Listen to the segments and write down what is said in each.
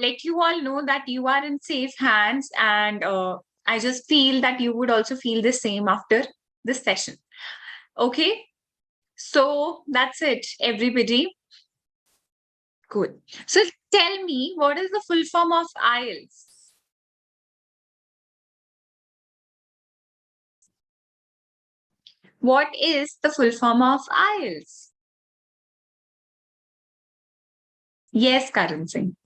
let you all know that you are in safe hands, and I just feel that you would also feel the same after this session. Okay, so that's it, everybody. Good. So tell me, what is the full form of IELTS? What is the full form of IELTS? Yes, Karan Singh.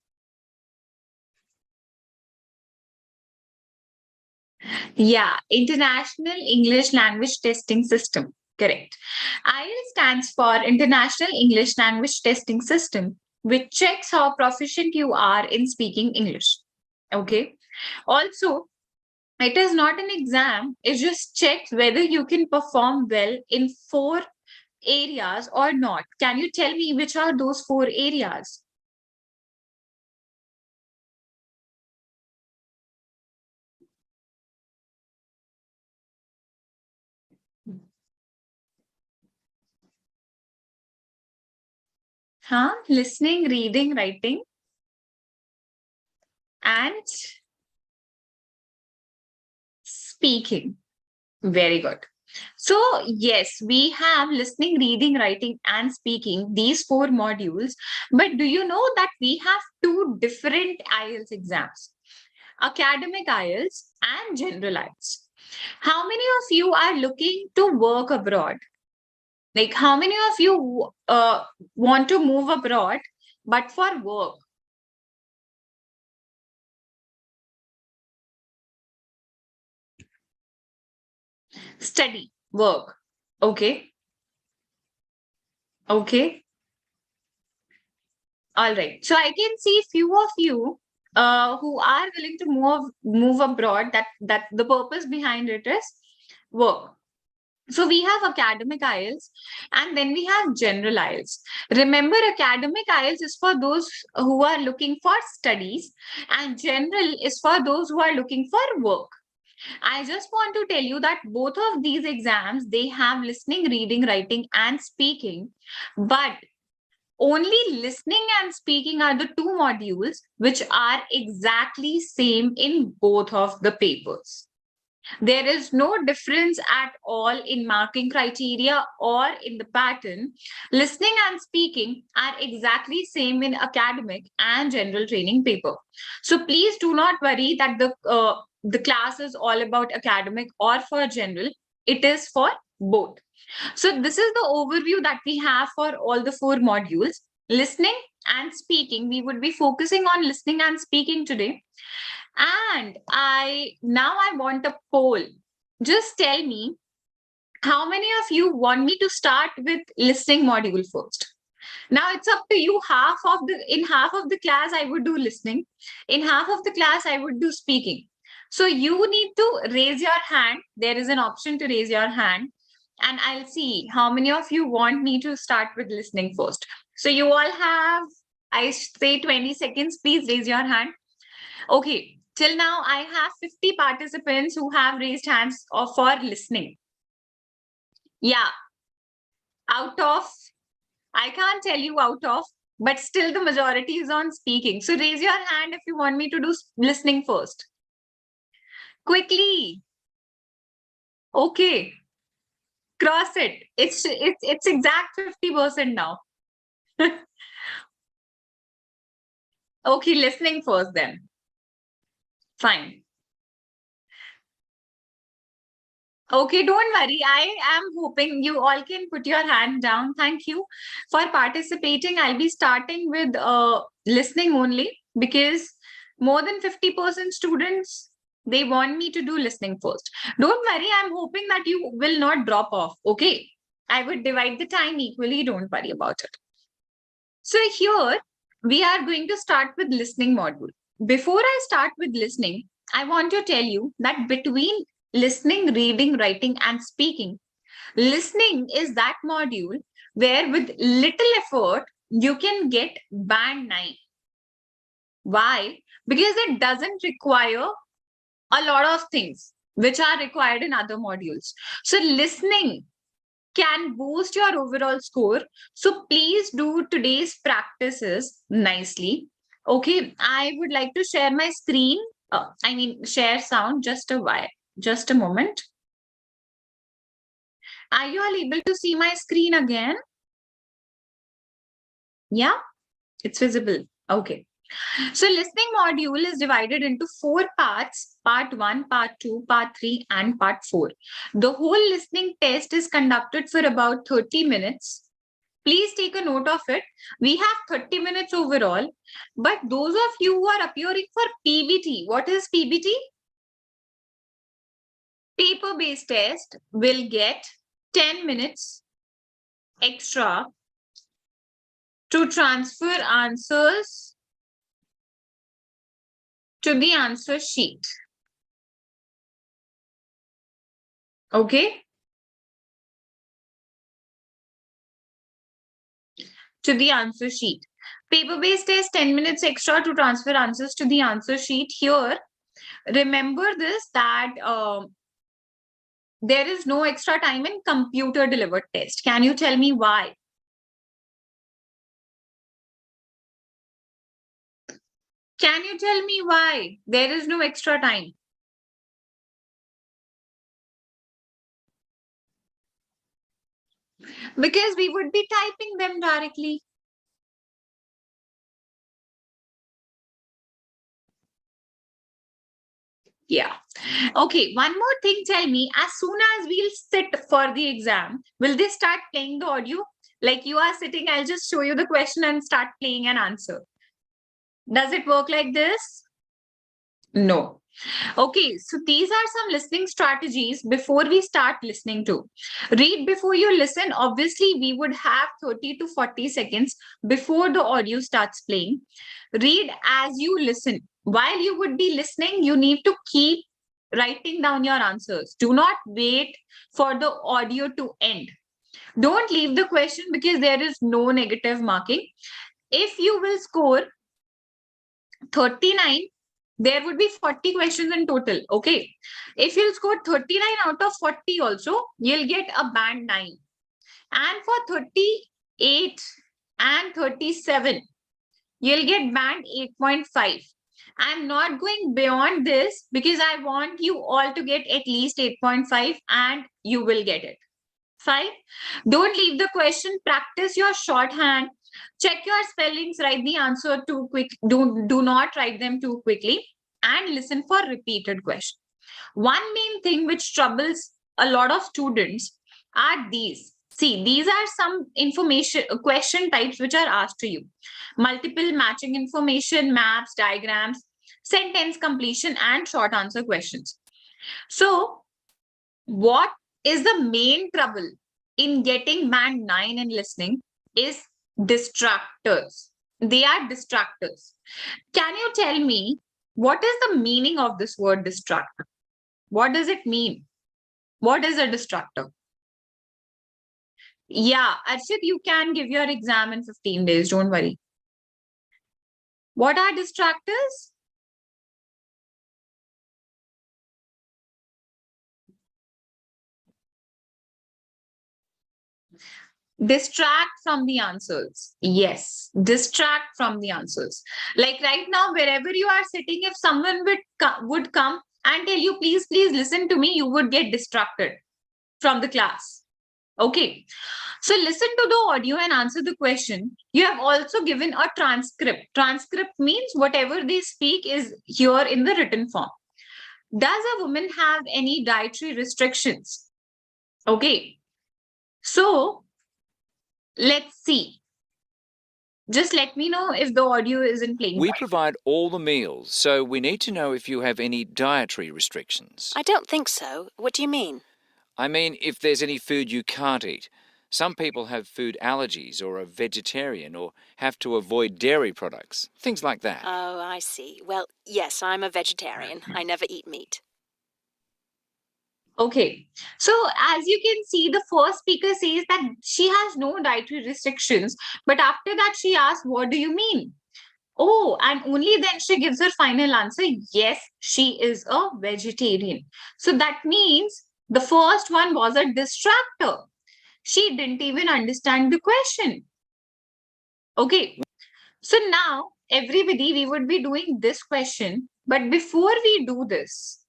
Yeah, International English Language Testing System. Correct. IELTS stands for International English Language Testing System, which checks how proficient you are in speaking English. Okay. Also, it is not an exam, it just checks whether you can perform well in 4 areas or not. Can you tell me which are those 4 areas? Listening, reading, writing, and speaking. Very good. So, yes, we have listening, reading, writing, and speaking, these 4 modules. But do you know that we have 2 different IELTS exams? Academic IELTS and General IELTS. How many of you are looking to work abroad? Like, how many of you want to move abroad, but for work? Study, work. Okay. Okay. All right. So I can see few of you who are willing to move abroad. That the purpose behind it is work. So we have academic IELTS and then we have general IELTS. Remember, academic IELTS is for those who are looking for studies and general is for those who are looking for work. I just want to tell you that both of these exams, they have listening, reading, writing, and speaking, but only listening and speaking are the 2 modules which are exactly same in both of the papers. There is no difference at all in marking criteria or in the pattern. Listening and speaking are exactly same in academic and general training paper. So please do not worry that the class is all about academic or for general. It is for both. So this is the overview that we have for all the 4 modules. Listening and speaking, we would be focusing on listening and speaking today. And I want a poll. Just tell me, how many of you want me to start with listening module first? Now it's up to you. In half of the class, I would do listening. In half of the class, I would do speaking. So you need to raise your hand. There is an option to raise your hand. And I'll see how many of you want me to start with listening first. So you all have, I say 20 seconds. Please raise your hand. Okay. Till now, I have 50 participants who have raised hands for listening. Yeah. Out of, I can't tell you out of, but still the majority is on speaking. So raise your hand if you want me to do listening first. Quickly. Okay. Cross it. It's exact 50% now. Okay, listening first then. Fine. Okay, don't worry. I am hoping you all can put your hand down. Thank you for participating. I'll be starting with listening only because more than 50% students, they want me to do listening first. Don't worry. I'm hoping that you will not drop off. Okay. I would divide the time equally. Don't worry about it. So here we are going to start with listening module. Before I start with listening, I want to tell you that between listening, reading, writing, and speaking, listening is that module where with little effort, you can get band 9. Why? Because it doesn't require a lot of things which are required in other modules. So listening can boost your overall score. So please do today's practices nicely. Okay, I would like to share my screen. Share sound. Just a moment. Are you all able to see my screen again? Yeah, it's visible. Okay. So listening module is divided into 4 parts, part 1, part 2, part 3, and part 4. The whole listening test is conducted for about 30 minutes. Please take a note of it. We have 30 minutes overall, but those of you who are appearing for PBT, what is PBT? Paper-based test will get 10 minutes extra to transfer answers to the answer sheet. Okay? To the answer sheet. Paper-based test, 10 minutes extra to transfer answers to the answer sheet. Here, remember this, that there is no extra time in computer-delivered test. Can you tell me why? Can you tell me why there is no extra time? Because we would be typing them directly. Yeah. Okay, one more thing, tell me, as soon as we'll sit for the exam, will they start playing the audio? Like you are sitting, I'll just show you the question and start playing an answer. Does it work like this? No. Okay, so these are some listening strategies before we start listening to. Read before you listen. Obviously, we would have 30 to 40 seconds before the audio starts playing. Read as you listen. While you would be listening, you need to keep writing down your answers. Do not wait for the audio to end. Don't leave the question because there is no negative marking. If you will score 39, there would be 40 questions in total. Okay. If you'll score 39 out of 40 also, you'll get a band 9. And for 38 and 37, you'll get band 8.5. I'm not going beyond this because I want you all to get at least 8.5 and you will get it. Fine. Don't leave the question. Practice your shorthand. Check your spellings. Write the answer too quick. Do not write them too quickly. And listen for repeated questions. One main thing which troubles a lot of students are these. See, these are some information question types which are asked to you. Multiple matching information, maps, diagrams, sentence completion, and short answer questions. So, what is the main trouble in getting band 9 in listening is distractors. They are distractors. Can you tell me what is the meaning of this word distractor? What does it mean? What is a distractor? Yeah, Arshit, you can give your exam in 15 days. Don't worry. What are distractors? Distract from the answers. Yes, distract from the answers. Like right now, wherever you are sitting, if someone would come and tell you, please listen to me, you would get distracted from the class. Okay. So listen to the audio and answer the question. You have also given a transcript. Transcript means whatever they speak is here in the written form. Does a woman have any dietary restrictions? Okay. So let's see. Just let me know if the audio isn't playing. We provide all the meals, so we need to know if you have any dietary restrictions. I don't think so. What do you mean? I mean, if there's any food you can't eat. Some people have food allergies or are vegetarian or have to avoid dairy products, things like that. Oh, I see. Well, yes, I'm a vegetarian. I never eat meat. Okay. So as you can see, the first speaker says that she has no dietary restrictions. But after that, she asks, what do you mean? Oh, and only then she gives her final answer. Yes, she is a vegetarian. So that means the first one was a distractor. She didn't even understand the question. Okay. So now everybody, we would be doing this question. But before we do this,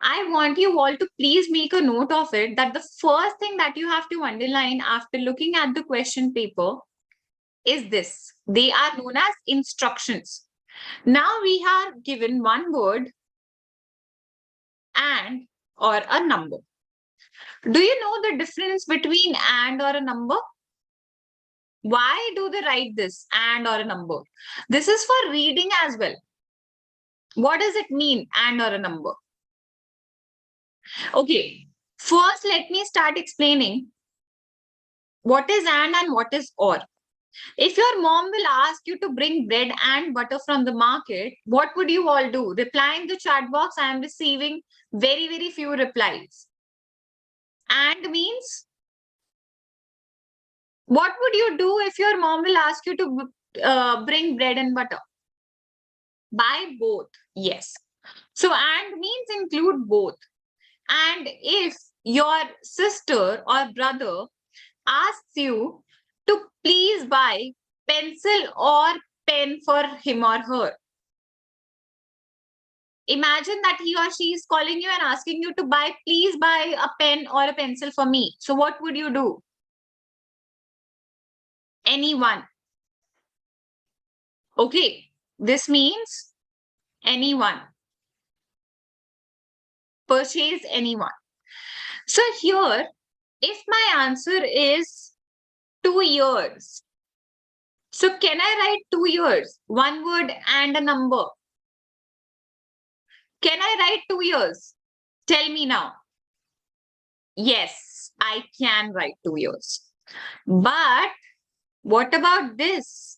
I want you all to please make a note of it that the first thing that you have to underline after looking at the question paper is this. They are known as instructions. Now we are given one word and or a number. Do you know the difference between and or a number? Why do they write this and or a number? This is for reading as well. What does it mean, and or a number? Okay, first let me start explaining what is and what is or. If your mom will ask you to bring bread and butter from the market, what would you all do? Reply in the chat box. I am receiving very, very few replies. And means, what would you do if your mom will ask you to bring bread and butter? Buy both. Yes. So and means include both. And if your sister or brother asks you to please buy pencil or pen for him or her, imagine that he or she is calling you and asking you to please buy a pen or a pencil for me. So what would you do? Anyone. Okay, this means anyone. Purchase anyone. So here, if my answer is 2 years, so can I write 2 years? One word and a number. Can I write 2 years? Tell me now. Yes, I can write 2 years. But what about this?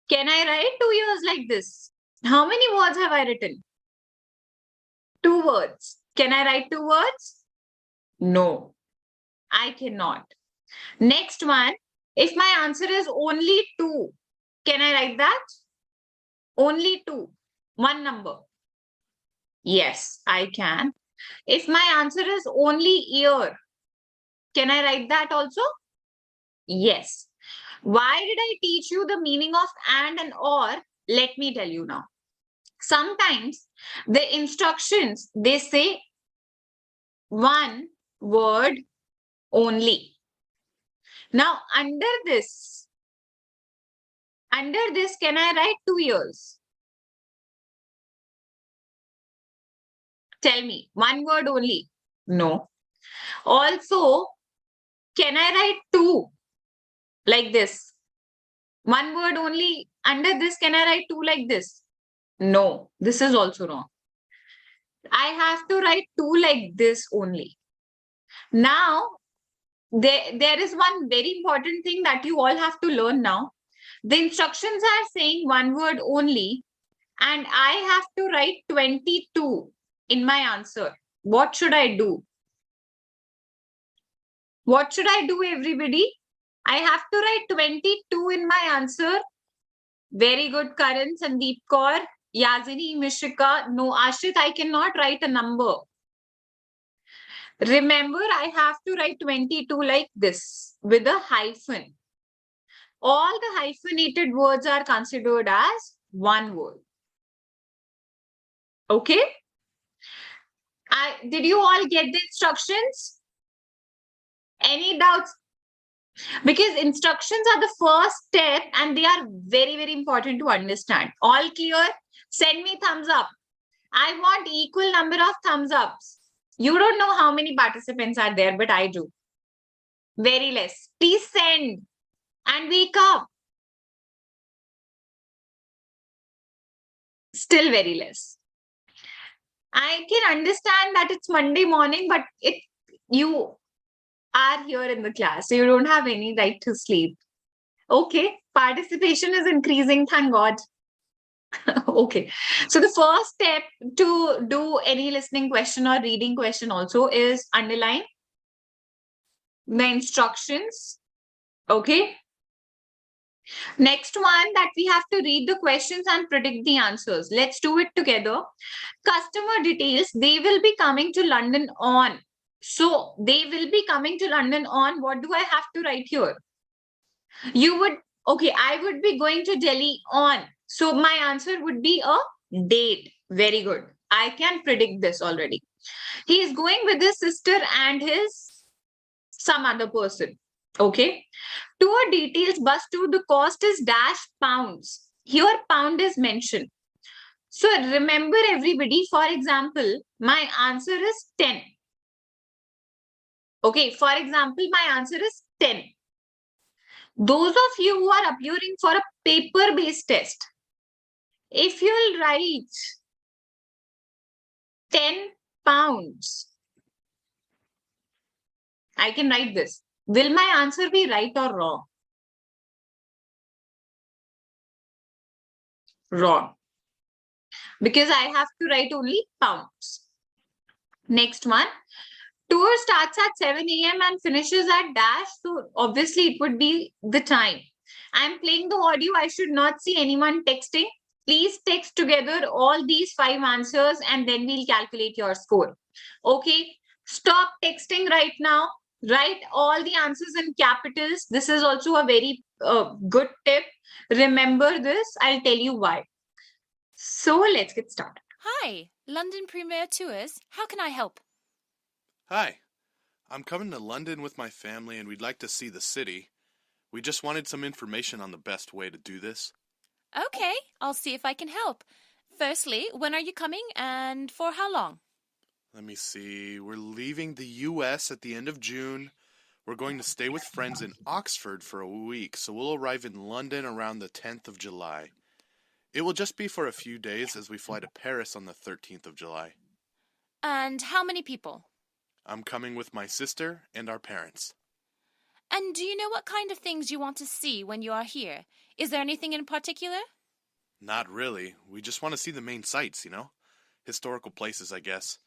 Can I write 2 years like this? How many words have I written? 2 words. Can I write 2 words? No, I cannot. Next one, if my answer is only 2, can I write that? Only 2, one number. Yes, I can. If my answer is only year, can I write that also? Yes. Why did I teach you the meaning of and or? Let me tell you now. Sometimes the instructions, they say one word only. Now, under this, can I write 2 years? Tell me, one word only? No. Also, can I write 2 like this? One word only. Under this, can I write 2 like this? No, this is also wrong. I have to write 2 like this only. Now, there is one very important thing that you all have to learn now. The instructions are saying one word only, and I have to write 22 in my answer. What should I do? What should I do, everybody? I have to write 22 in my answer. Very good, Karan, Sandeep Kaur, Yazini, Mishika. No, Ashit, I cannot write a number. Remember, I have to write 22 like this with a hyphen. All the hyphenated words are considered as one word. Okay? Did you all get the instructions? Any doubts? Because instructions are the first step and they are very, very important to understand. All clear? Send me thumbs up. I want equal number of thumbs ups. You don't know how many participants are there, but I do. Very less. Please send and wake up. Still very less. I can understand that it's Monday morning, but you are here in the class, so you don't have any right to sleep. Okay, participation is increasing, thank God. Okay, so the first step to do any listening question or reading question also is underline the instructions. Okay. Next one, that we have to read the questions and predict the answers. Let's do it together. Customer details, they will be coming to London on. So they will be coming to London on. What do I have to write here? You would Okay, I would be going to Delhi on. So my answer would be a date. Very good. I can predict this already. He is going with his sister and his some other person. Okay. Tour details, bus tour, the cost is dash pounds. Here pound is mentioned. So remember everybody, for example, my answer is 10. Okay, for example, my answer is 10. Those of you who are appearing for a paper-based test, if you'll write 10 pounds, I can write this. Will my answer be right or wrong? Wrong. Because I have to write only pounds. Next one. Tour starts at 7 a.m. and finishes at dash. So obviously it would be the time. I'm playing the audio. I should not see anyone texting. Please text together all these 5 answers and then we'll calculate your score. Okay. Stop texting right now. Write all the answers in capitals. This is also a very good tip. Remember this. I'll tell you why. So let's get started. Hi, London Premier Tours. How can I help? Hi, I'm coming to London with my family and we'd like to see the city. We just wanted some information on the best way to do this. Okay, I'll see if I can help. Firstly, when are you coming and for how long? Let me see, we're leaving the US at the end of June. We're going to stay with friends in Oxford for a week, so we'll arrive in London around the 10th of July. It will just be for a few days as we fly to Paris on the 13th of July. And how many people? I'm coming with my sister and our parents. And do you know what kind of things you want to see when you are here? Is there anything in particular? Not really. We just want to see the main sights, Historical places, I guess.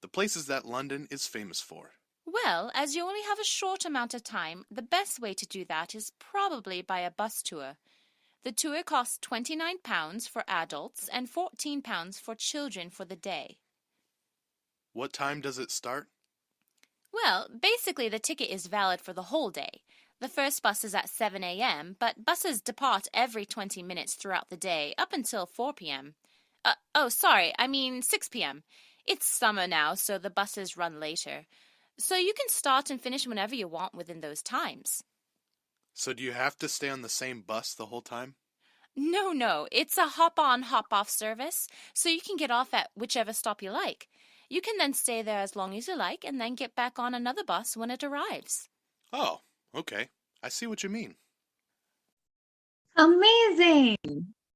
The places that London is famous for. Well, as you only have a short amount of time, the best way to do that is probably by a bus tour. The tour costs £29 for adults and £14 for children for the day. What time does it start? Well, basically the ticket is valid for the whole day. The first bus is at 7 a.m., but buses depart every 20 minutes throughout the day up until 4 p.m. 6 p.m. It's summer now, so the buses run later. So you can start and finish whenever you want within those times. So do you have to stay on the same bus the whole time? No, it's a hop-on, hop-off service, so you can get off at whichever stop you like. You can then stay there as long as you like and then get back on another bus when it arrives. Oh, okay. I see what you mean. Amazing.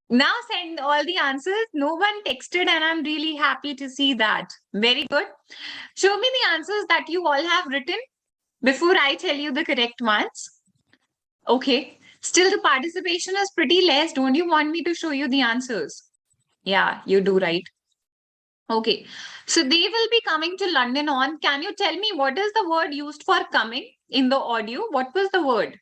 Now send all the answers. No one texted and I'm really happy to see that. Very good. Show me the answers that you all have written before I tell you the correct ones. Okay. Still the participation is pretty less. Don't you want me to show you the answers? Yeah, you do, right? Okay. So they will be coming to London on. Can you tell me what is the word used for coming in the audio? What was the word?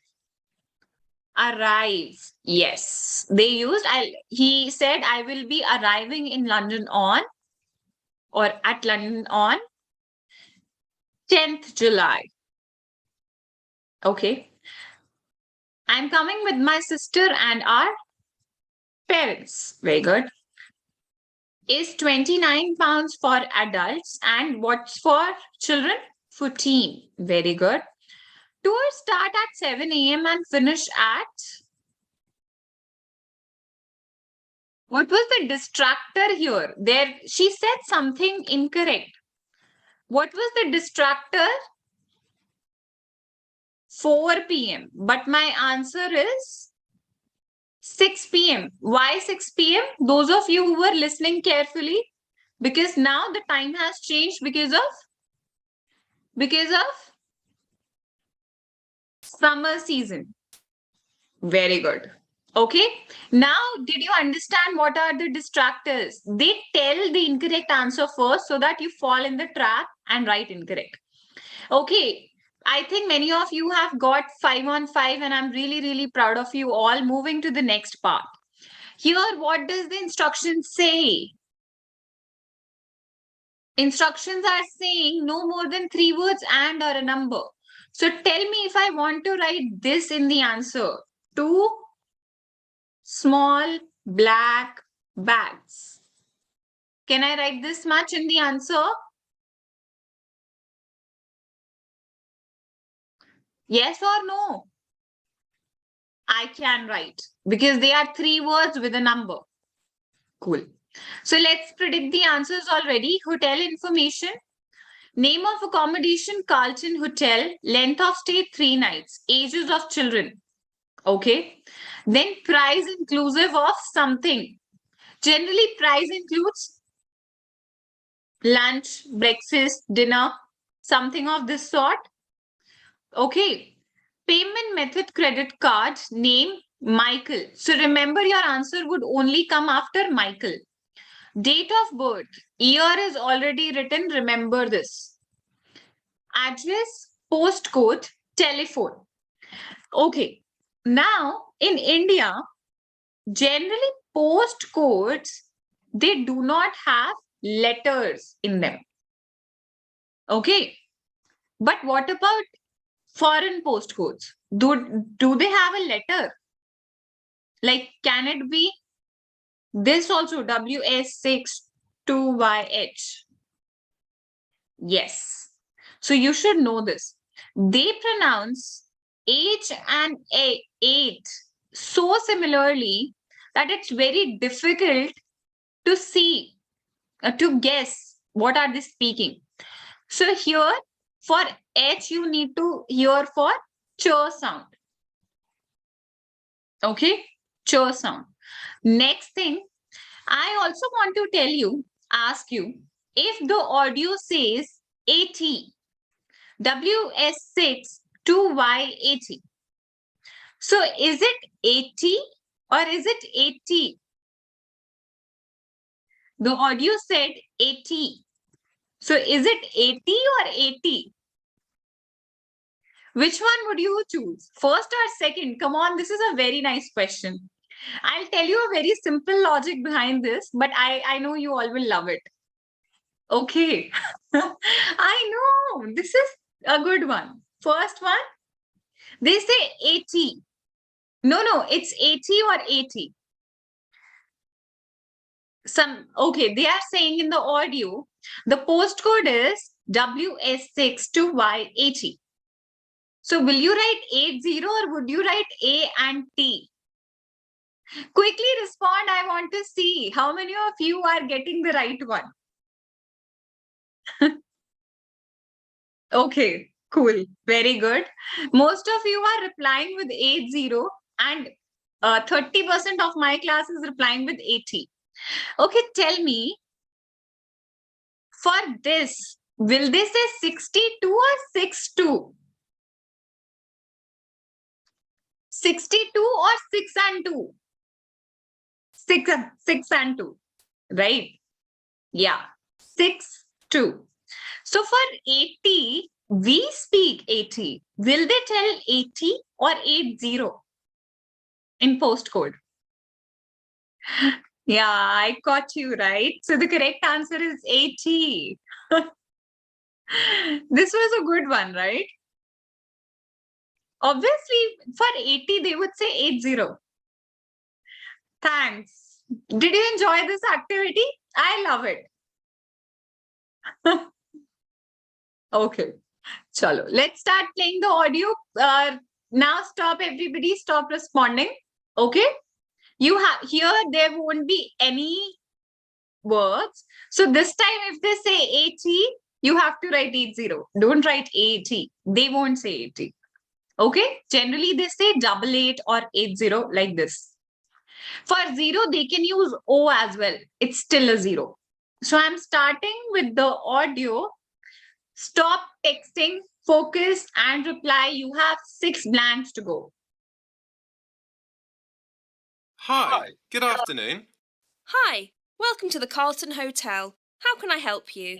Arrive. Yes. They used, he said, I will be arriving in London on or at London on 10th July. Okay. I'm coming with my sister and our parents. Very good. Is £29 for adults and what's for children? 14. Very good. Tours start at 7 a.m. and finish at... What was the distractor here? There, she said something incorrect. What was the distractor? 4 p.m. But my answer is 6 p.m. Why 6 p.m.? Those of you who were listening carefully, because now the time has changed because of summer season. Very good. Okay. Now, did you understand what are the distractors? They tell the incorrect answer first so that you fall in the trap and write incorrect. Okay. I think many of you have got 5 on 5 and I'm really, really proud of you all. Moving to the next part. Here, what does the instruction say? Instructions are saying no more than 3 words and or a number. So tell me if I want to write this in the answer. 2 small black bags. Can I write this much in the answer? Yes or no? I can write because they are 3 words with a number. Cool. So let's predict the answers already. Hotel information. Name of accommodation, Carlton Hotel. Length of stay, 3 nights. Ages of children. Okay. Then price inclusive of something. Generally, price includes lunch, breakfast, dinner, something of this sort. Okay. Payment method, credit card. Name, Michael. So remember, your answer would only come after Michael. Date of birth. Year is already written. Remember this. Address, postcode, telephone. Okay. Now, in India, generally postcodes, they do not have letters in them. Okay. But what about foreign postcodes? Do they have a letter? Like, can it be this also, WS62YH? Yes. So you should know this. They pronounce H and A, 8 so similarly that it's very difficult to see, to guess what are they speaking. So here for H, you need to hear for ch sound. Okay, ch sound. Next thing, I also want to tell you, ask you, if the audio says AT, WS6 to YAT. So is it 80 or is it 80? The audio said 80. So is it 80 or 80? Which one would you choose? First or second? Come on, this is a very nice question. I'll tell you a very simple logic behind this, but I know you all will love it. Okay. I know. This is a good one. First one, they say 80. No, it's 80 or 80. Okay, they are saying in the audio, the postcode is WS6 to Y80. So will you write 80 or would you write A and T? Quickly respond. I want to see how many of you are getting the right one. Okay, cool. Very good. Most of you are replying with 80 and 30% of my class is replying with 80. Okay, tell me, for this, will they say 62 or 62? 62 or 6 and 2? 6 and 2, right? Yeah, 6, 2. So for 80, we speak 80. Will they tell 80 or 80 in postcode? Yeah, I caught you, right? So the correct answer is 80. This was a good one, right? Obviously, for 80, they would say 80. Thanks. Did you enjoy this activity? I love it. Okay. Chalo. Let's start playing the audio. Now stop, everybody. Stop responding. Okay. You have here, there won't be any words. So this time, if they say 80, you have to write 80. Don't write 80. They won't say 80. Okay. Generally, they say 88 or 80 like this. For 0, they can use O as well. It's still a 0. So I'm starting with the audio. Stop texting, focus and reply. You have 6 blanks to go. Hi, good afternoon. Hi, welcome to the Carlton Hotel. How can I help you?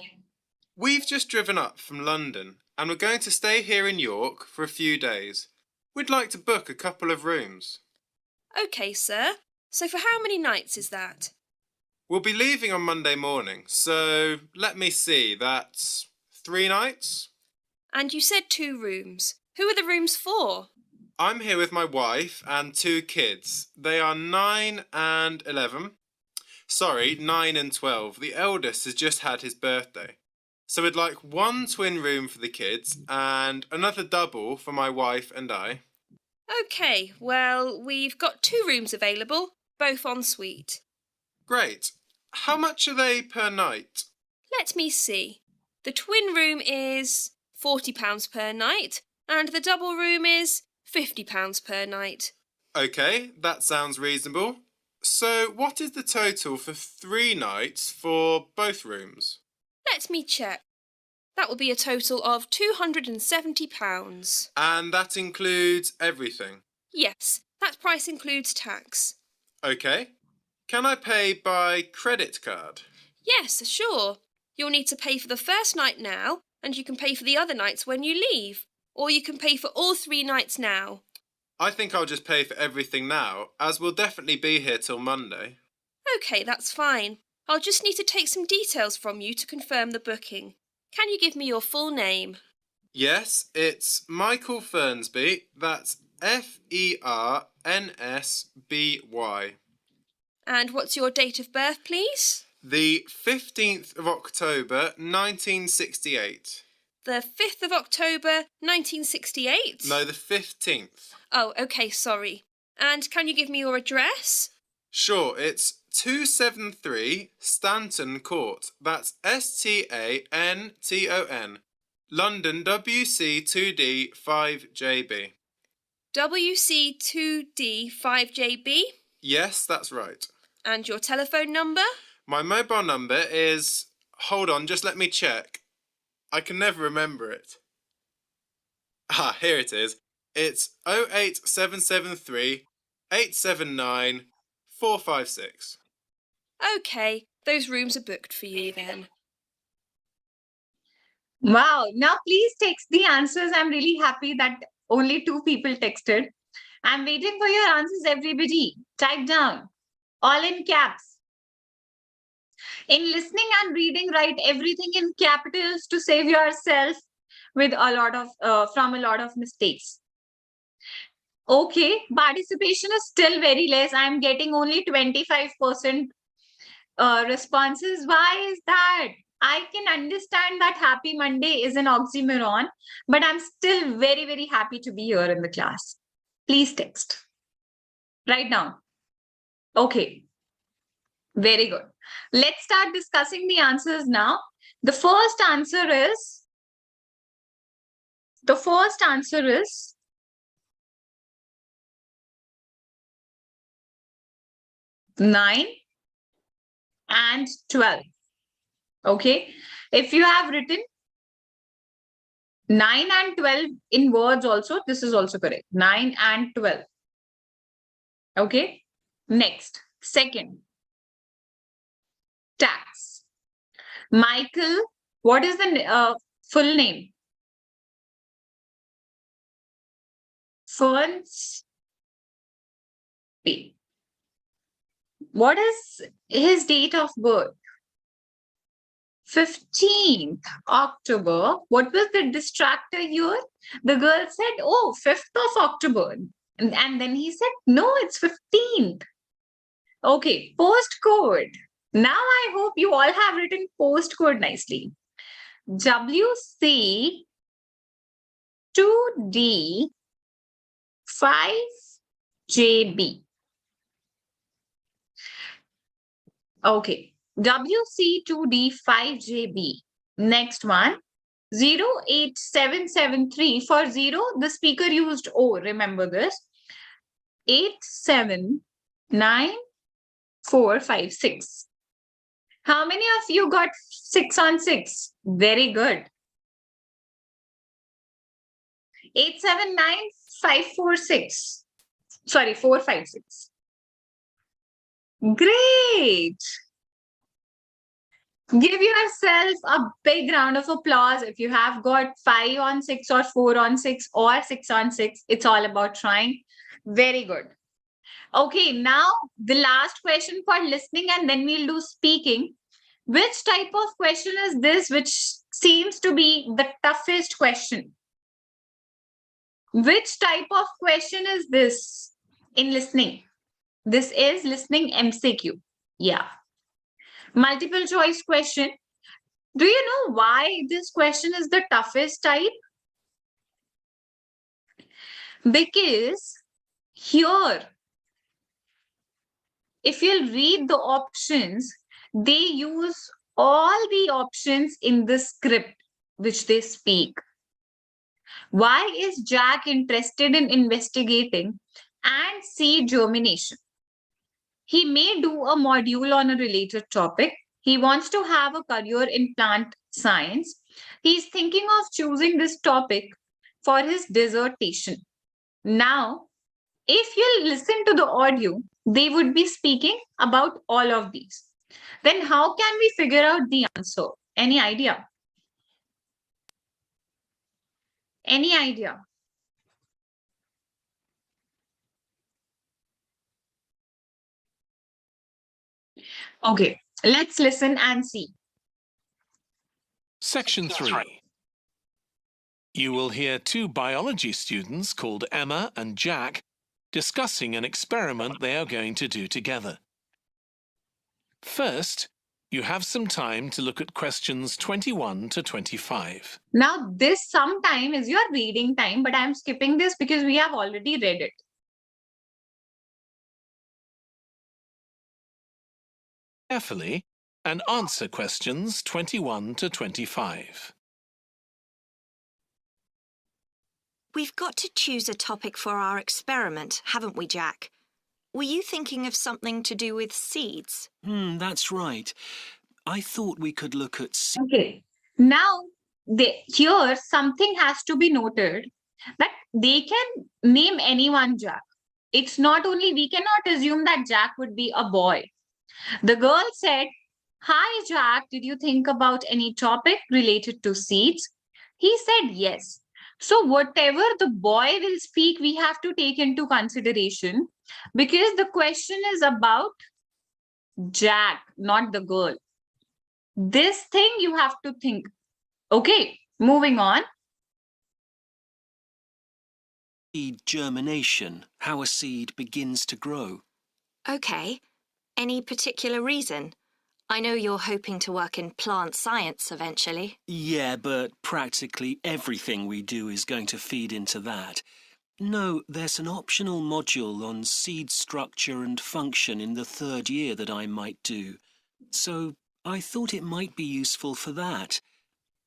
We've just driven up from London and we're going to stay here in York for a few days. We'd like to book a couple of rooms. OK, sir. So for how many nights is that? We'll be leaving on Monday morning, so let me see, that's 3 nights? And you said 2 rooms. Who are the rooms for? I'm here with my wife and 2 kids. They are 9 and 11. Sorry, 9 and 12. The eldest has just had his birthday. So we'd like 1 twin room for the kids and another double for my wife and I. OK, well, we've got 2 rooms available, both en suite. Great. How much are they per night? Let me see. The twin room is £40 per night and the double room is £50 per night. OK, that sounds reasonable. So what is the total for 3 nights for both rooms? Let me check. That will be a total of £270. And that includes everything? Yes, that price includes tax. OK. Can I pay by credit card? Yes, sure. You'll need to pay for the first night now, and you can pay for the other nights when you leave. Or you can pay for all 3 nights now. I think I'll just pay for everything now, as we'll definitely be here till Monday. OK, that's fine. I'll just need to take some details from you to confirm the booking. Can you give me your full name? Yes, it's Michael Fernsby. That's Fernsby. And what's your date of birth, please? The 15th of October, 1968. The 5th of October, 1968? No, the 15th. Oh, OK, sorry. And can you give me your address? Sure, it's 273 Stanton Court. That's Stanton. London WC2D 5JB. WC2D 5JB? Yes, that's right. And your telephone number? My mobile number is... Hold on, just let me check. I can never remember it. Ah, here it is. It's 08773 879 456. OK, those rooms are booked for you then. Wow. Now please text the answers. I'm really happy that only 2 people texted. I'm waiting for your answers, everybody. Type down. All in caps. In listening and reading, write everything in capitals to save yourself with a lot of from a lot of mistakes. Okay, participation is still very less. I'm getting only 25% responses. Why is that? I can understand that Happy Monday is an oxymoron, but I'm still very, very happy to be here in the class. Please text right now. Okay, very good. Let's start discussing the answers now. The first answer is 9 and 12. Okay, if you have written 9 and 12 in words also, this is also correct. 9 and 12. Okay, next, second, tax. Michael, what is the full name? Fernsby. What is his date of birth? 15th October. What was the distractor year? The girl said, oh, 5th of October. And then he said, no, it's 15th. Okay, postcode. Now I hope you all have written postcode nicely. WC2D 5JB. Okay, WC2D 5JB. Next one, 08773. For 0, the speaker used O. Remember this. 879456. How many of you got 6 on 6? Very good. 879546. Sorry, 456. Great. Give yourself a big round of applause if you have got 5 on 6 or 4 on 6 or 6 on 6. It's all about trying. Very good. Okay, now the last question for listening and then we'll do speaking. Which type of question is this which seems to be the toughest question? Which type of question is this in listening? This is listening MCQ. Yeah. Multiple choice question. Do you know why this question is the toughest type? Because here, if you'll read the options, they use all the options in the script which they speak. Why is Jack interested in investigating and seed germination? He may do a module on a related topic. He wants to have a career in plant science. He's thinking of choosing this topic for his dissertation. Now, if you listen to the audio, they would be speaking about all of these. Then how can we figure out the answer? Any idea? Any idea? Okay, let's listen and see. Section 3. You will hear two biology students called Emma and Jack discussing an experiment they are going to do together. First, you have some time to look at questions 21 to 25. Now, this sometime is your reading time, but I'm skipping this because we have already read it. Carefully and answer questions 21 to 25. We've got to choose a topic for our experiment, haven't we, Jack? Were you thinking of something to do with seeds? That's right. I thought we could look at Okay. Now, here something has to be noted that they can name anyone Jack. It's not only, we cannot assume that Jack would be a boy. The girl said, "Hi, Jack, did you think about any topic related to seeds?" He said yes. So whatever the boy will speak, we have to take into consideration because the question is about Jack, not the girl. This thing you have to think. Okay, moving on. seed germination, how a seed begins to grow. Okay. Any particular reason? I know you're hoping to work in plant science eventually. Yeah, but practically everything we do is going to feed into that. No, there's an optional module on seed structure and function in the third year that I might do. So I thought it might be useful for that.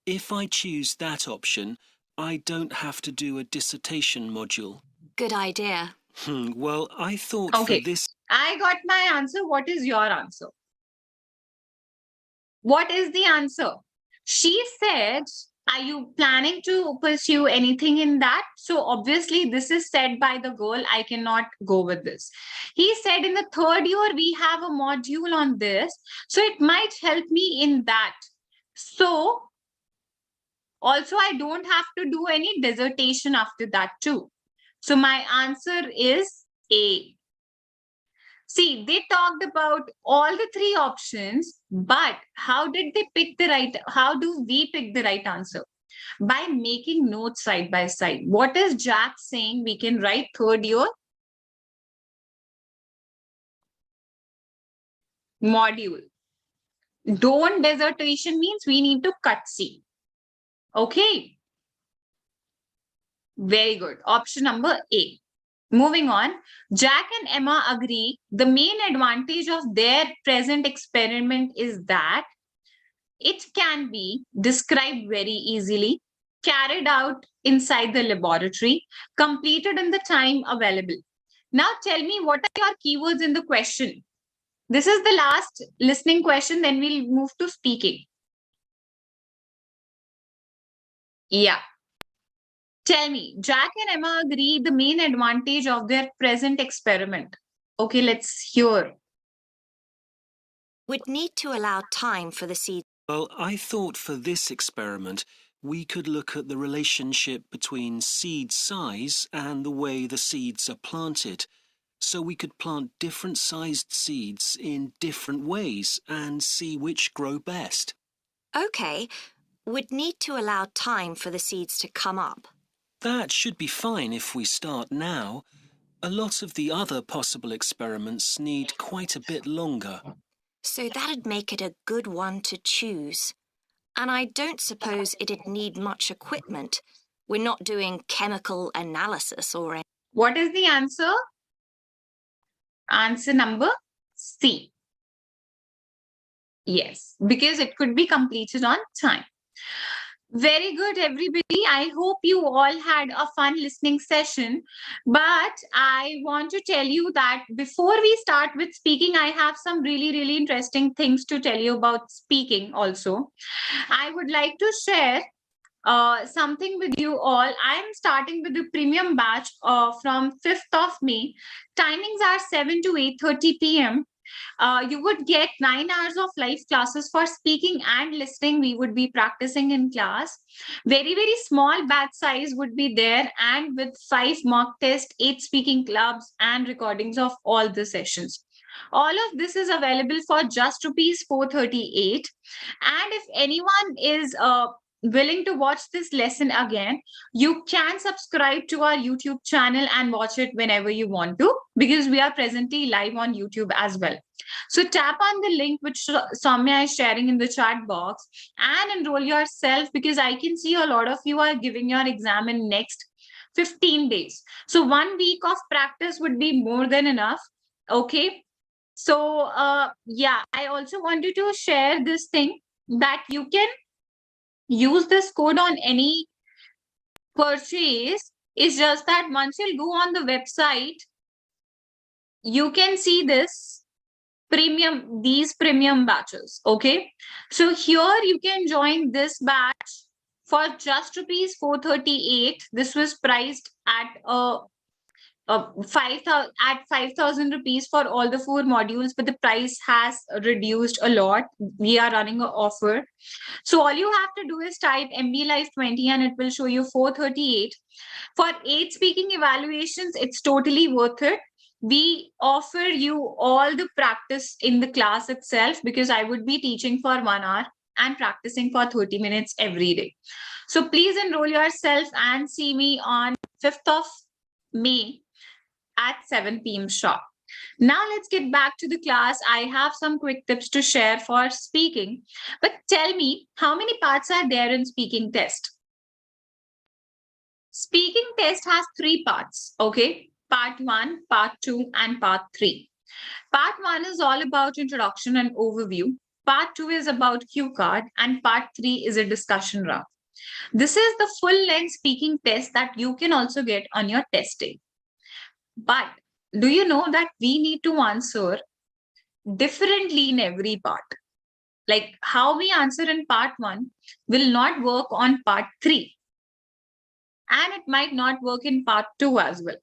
If I choose that option, I don't have to do a dissertation module. Good idea. Well, I thought Okay. for this... I got my answer. What is your answer? What is the answer? She said, are you planning to pursue anything in that? So obviously this is said by the girl. I cannot go with this. He said in the third year, we have a module on this. So it might help me in that. So also I don't have to do any dissertation after that too. So my answer is A. See, they talked about all the three options, but how do we pick the right answer? By making notes side by side. What is Jack saying? We can write third year module. Don't dissertation means we need to cut C. Okay. Very good. Option number A. Moving on, Jack and Emma agree the main advantage of their present experiment is that it can be described very easily, carried out inside the laboratory, completed in the time available. Now tell me, what are your keywords in the question? This is the last listening question, then we'll move to speaking. Yeah. Tell me, Jack and Emma agree the main advantage of their present experiment. Okay, let's hear. We'd need to allow time for the seed. Well, I thought for this experiment, we could look at the relationship between seed size and the way the seeds are planted. So we could plant different sized seeds in different ways and see which grow best. Okay. We'd need to allow time for the seeds to come up. That should be fine if we start now. A lot of the other possible experiments need quite a bit longer. So that'd make it a good one to choose. And I don't suppose it'd need much equipment. We're not doing chemical analysis or anything. What is the answer? Answer number C. Yes, because it could be completed on time. Very good, everybody. I hope you all had a fun listening session. But I want to tell you that before we start with speaking, I have some really, really interesting things to tell you about speaking also. I would like to share something with you all. I am starting with the premium batch from 5th of May. Timings are 7 to 8:30 p.m. You would get 9 hours of live classes for speaking and listening. We would be practicing in class. Very, very small batch size would be there, and with 5 mock tests, 8 speaking clubs, and recordings of all the sessions. All of this is available for just rupees 438. And if anyone is willing to watch this lesson again, you can subscribe to our YouTube channel and watch it whenever you want to, because we are presently live on YouTube as well. So tap on the link which Soumya is sharing in the chat box and enroll yourself, because I can see a lot of you are giving your exam in next 15 days. So 1 week of practice would be more than enough. Okay. So yeah, I also wanted to share this thing that you can use this code on any purchase. It's just that once you go on the website, you can see these premium batches. Okay, so here you can join this batch for just rupees 438. This was priced at 5,000 rupees for all the 4 modules, but the price has reduced a lot. We are running an offer. So all you have to do is type MB Live 20 and it will show you 438. For 8 speaking evaluations, it's totally worth it. We offer you all the practice in the class itself, because I would be teaching for 1 hour and practicing for 30 minutes every day. So please enroll yourself and see me on 5th of May at 7 p.m. sharp. Now let's get back to the class. I have some quick tips to share for speaking. But tell me, how many parts are there in speaking test? Speaking test has 3 parts, okay? Part 1, Part 2, and Part 3. Part 1 is all about introduction and overview. Part 2 is about cue card, and Part 3 is a discussion round. This is the full-length speaking test that you can also get on your test day. But do you know that we need to answer differently in every part? Like how we answer in Part 1 will not work on Part 3. And it might not work in Part 2 as well.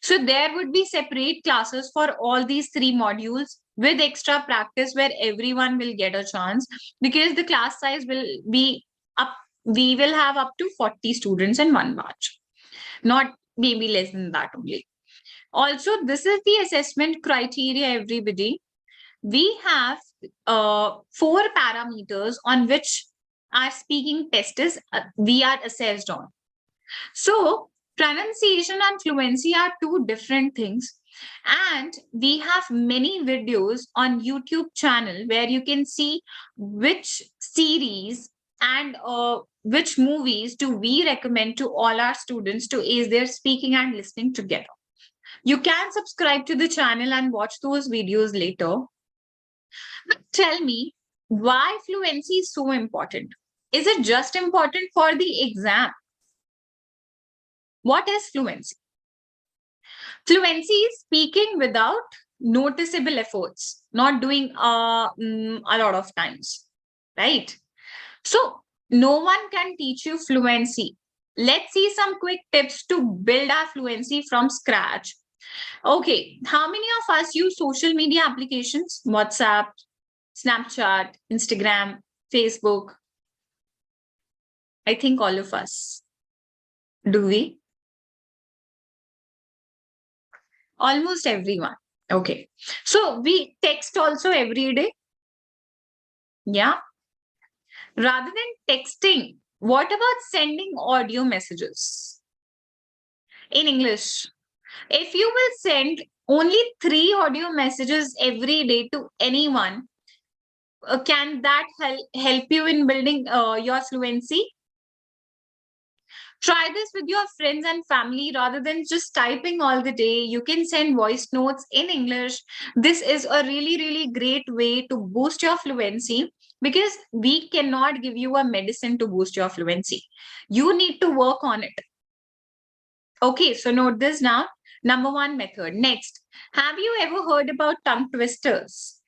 So there would be separate classes for all these 3 modules with extra practice where everyone will get a chance, because the class size will be up. We will have up to 40 students in one batch, not maybe less than that only. Also, this is the assessment criteria, everybody. We have 4 parameters on which our speaking test is we are assessed on. So pronunciation and fluency are 2 different things. And we have many videos on YouTube channel where you can see which series and which movies do we recommend to all our students to ace their speaking and listening together. You can subscribe to the channel and watch those videos later. But tell me, why fluency is so important? Is it just important for the exam? What is fluency? Fluency is speaking without noticeable efforts, not doing a lot of times, right? So no one can teach you fluency. Let's see some quick tips to build our fluency from scratch. Okay, how many of us use social media applications? WhatsApp, Snapchat, Instagram, Facebook? I think all of us. Do we? Almost everyone. Okay. So we text also every day. Yeah. Rather than texting, what about sending audio messages? in English. If you will send only 3 audio messages every day to anyone, can that help you in building your fluency? Try this with your friends and family rather than just typing all the day. You can send voice notes in English. This is a really, really great way to boost your fluency because we cannot give you a medicine to boost your fluency. You need to work on it. Okay, so note this now. Number 1 method. Next, have you ever heard about tongue twisters?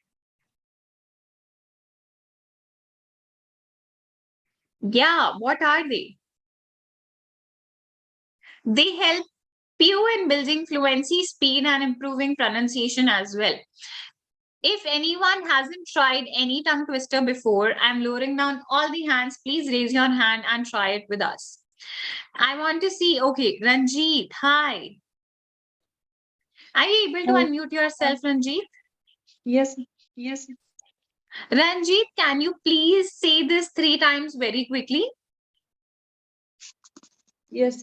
Yeah, what are they? They help you in building fluency, speed, and improving pronunciation as well. If anyone hasn't tried any tongue twister before, I'm lowering down all the hands. Please raise your hand and try it with us. I want to see. Okay, Ranjit, hi. Are you able to unmute yourself, Ranjit? Yes. Ranjit, can you please say this 3 times very quickly? Yes.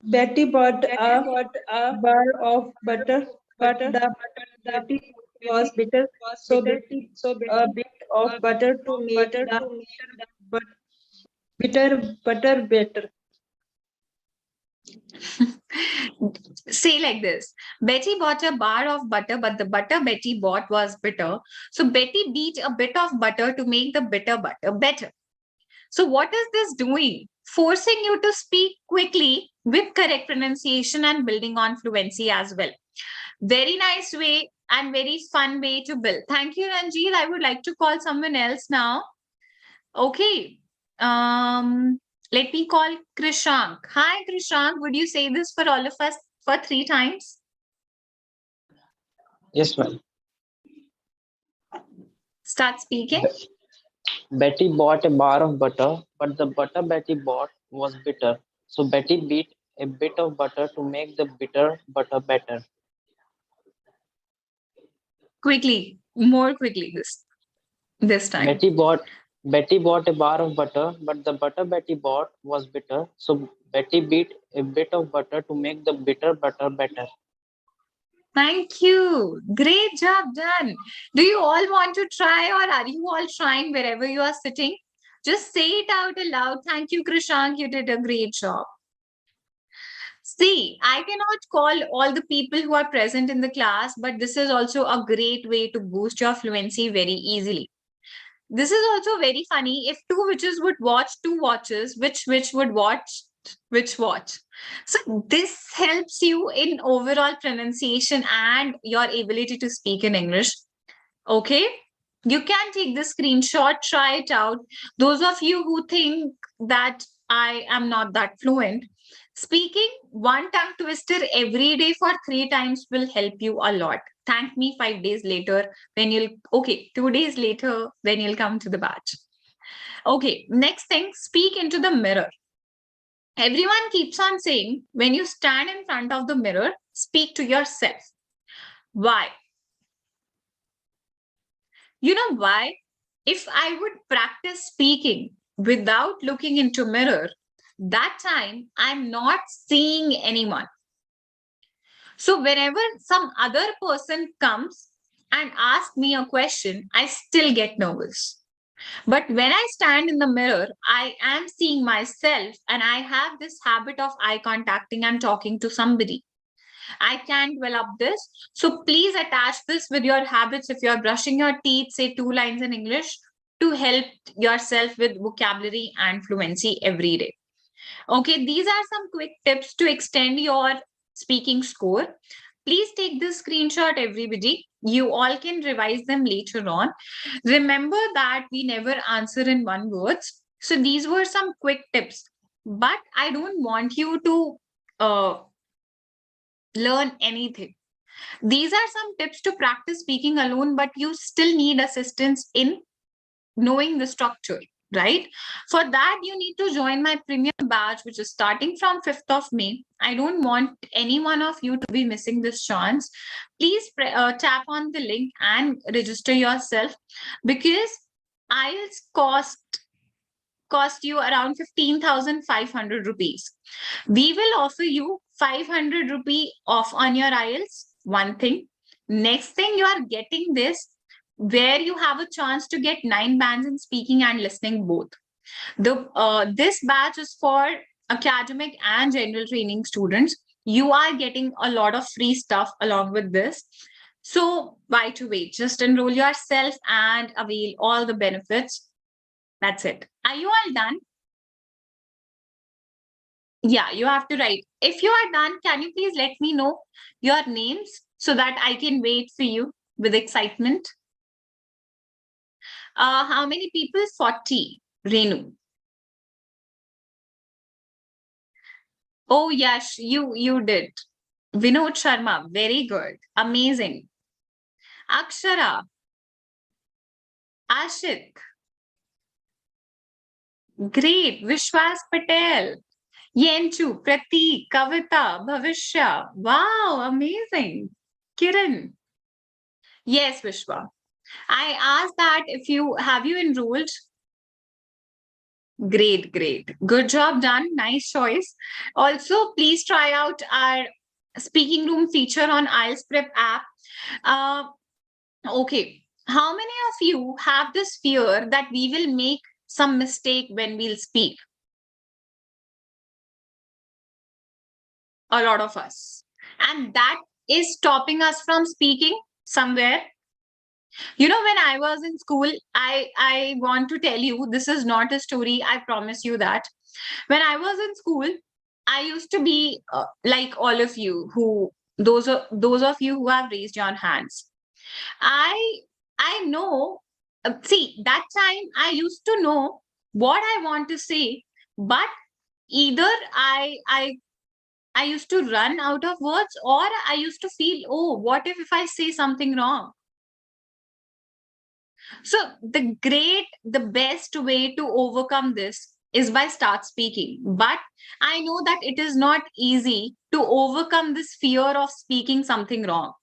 Betty bought a bar of butter, but the Betty was bitter, so Betty a bit of butter to make the bitter butter better. Say like this. Betty bought a bar of butter, but the butter Betty bought was bitter. So Betty beat a bit of butter to make the bitter butter better. So what is this doing? Forcing you to speak quickly with correct pronunciation and building on fluency as well. Very nice way and very fun way to build. Thank you, Ranjit. I would like to call someone else now. Okay. Let me call Krishank. Hi, Krishank. Would you say this for all of us for 3 times? Yes, ma'am. Start speaking. Betty bought a bar of butter, but the butter Betty bought was bitter. So Betty beat a bit of butter to make the bitter butter better. Quickly, more quickly this time. Betty bought a bar of butter, but the butter Betty bought was bitter. So Betty beat a bit of butter to make the bitter butter better. Thank you. Great job done. Do you all want to try or are you all trying wherever you are sitting? Just say it out aloud. Thank you, Krishank. You did a great job. See, I cannot call all the people who are present in the class, but this is also a great way to boost your fluency very easily. This is also very funny. If 2 witches would watch 2 watches, which witch would watch which watch? So this helps you in overall pronunciation and your ability to speak in English. Okay, you can take the screenshot, try it out. Those of you who think that I am not that fluent, speaking 1 tongue twister every day for 3 times will help you a lot. Thank me 5 days later when 2 days later when you'll come to the batch. Okay, next thing, speak into the mirror. Everyone keeps on saying, when you stand in front of the mirror, speak to yourself. Why? You know why? If I would practice speaking without looking into mirror, that time I'm not seeing anyone. So whenever some other person comes and asks me a question, I still get nervous. But when I stand in the mirror, I am seeing myself and I have this habit of eye contacting and talking to somebody. I can develop this. So please attach this with your habits. If you're brushing your teeth, say 2 lines in English to help yourself with vocabulary and fluency every day. Okay, these are some quick tips to extend your speaking score. Please take this screenshot, everybody. You all can revise them later on. Remember that we never answer in 1 word. So these were some quick tips. But I don't want you to learn anything. These are some tips to practice speaking alone, but you still need assistance in knowing the structure, right? For that, you need to join my premium batch, which is starting from 5th of May. I don't want any one of you to be missing this chance. Please tap on the link and register yourself because IELTS cost you around 15,500 rupees. We will offer you 500 rupee off on your IELTS. One thing. Next thing, you are getting this where you have a chance to get 9 bands in speaking and listening both. This batch is for academic and general training students. You are getting a lot of free stuff along with this. So why to wait? Just enroll yourself and avail all the benefits. That's it. Are you all done? Yeah, you have to write. If you are done, can you please let me know your names so that I can wait for you with excitement? How many people? 40. Renu. Oh, yes, you did. Vinod Sharma, very good. Amazing. Akshara. Ashik. Great. Vishwas Patel. Yenchu, Pratik, Kavita, Bhavishya. Wow, amazing. Kiran. Yes, Vishwa. I asked that if you have you enrolled. Great, great. Good job done. Nice choice. Also, please try out our speaking room feature on IELTS Prep app. Okay. How many of you have this fear that we will make some mistake when we'll speak? A lot of us. And that is stopping us from speaking somewhere. You know, when I was in school, I want to tell you, this is not a story. I promise you that. When I was in school, I used to be like all of you those of you who have raised your hands. I know, see, that time I used to know what I want to say, but either I used to run out of words, or I used to feel, oh, what if I say something wrong? So the best way to overcome this is by start speaking. But I know that it is not easy to overcome this fear of speaking something wrong,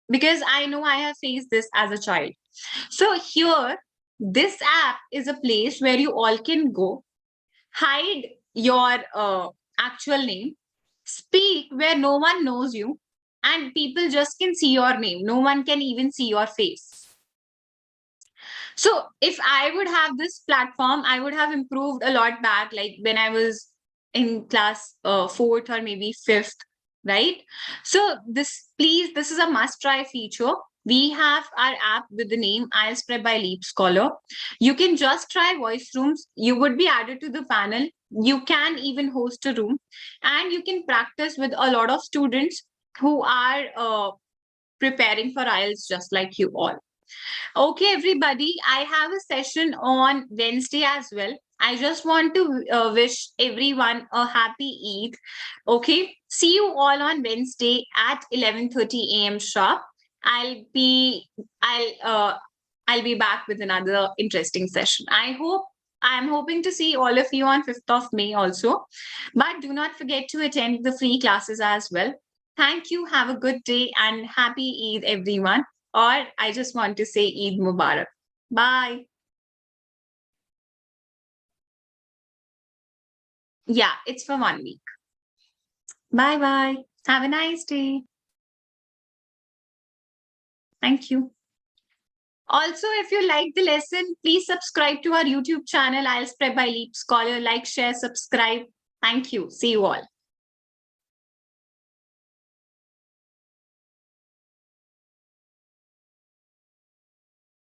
because I know I have faced this as a child. So here, this app is a place where you all can go, hide your actual name, speak where no one knows you, and people just can see your name. No one can even see your face. So if I would have this platform, I would have improved a lot back, like when I was in class 4th or maybe 5th, right? So this is a must try feature. We have our app with the name IELTS Prep by LeapScholar. You can just try voice rooms. You would be added to the panel. You can even host a room, and you can practice with a lot of students who are preparing for IELTS just like you all. Okay, everybody, I have a session on Wednesday as well. I just want to wish everyone a happy Eid. Okay, see you all on Wednesday at 11:30 a.m. sharp. I'll be back with another interesting session. I'm hoping to see all of you on 5th of May also. But do not forget to attend the free classes as well. Thank you. Have a good day and happy Eid, everyone. Or I just want to say Eid Mubarak. Bye. Yeah, it's for 1 week. Bye-bye. Have a nice day. Thank you. Also, if you like the lesson, please subscribe to our YouTube channel, IELTS Prep by LeapScholar. Like, share, subscribe. Thank you. See you all.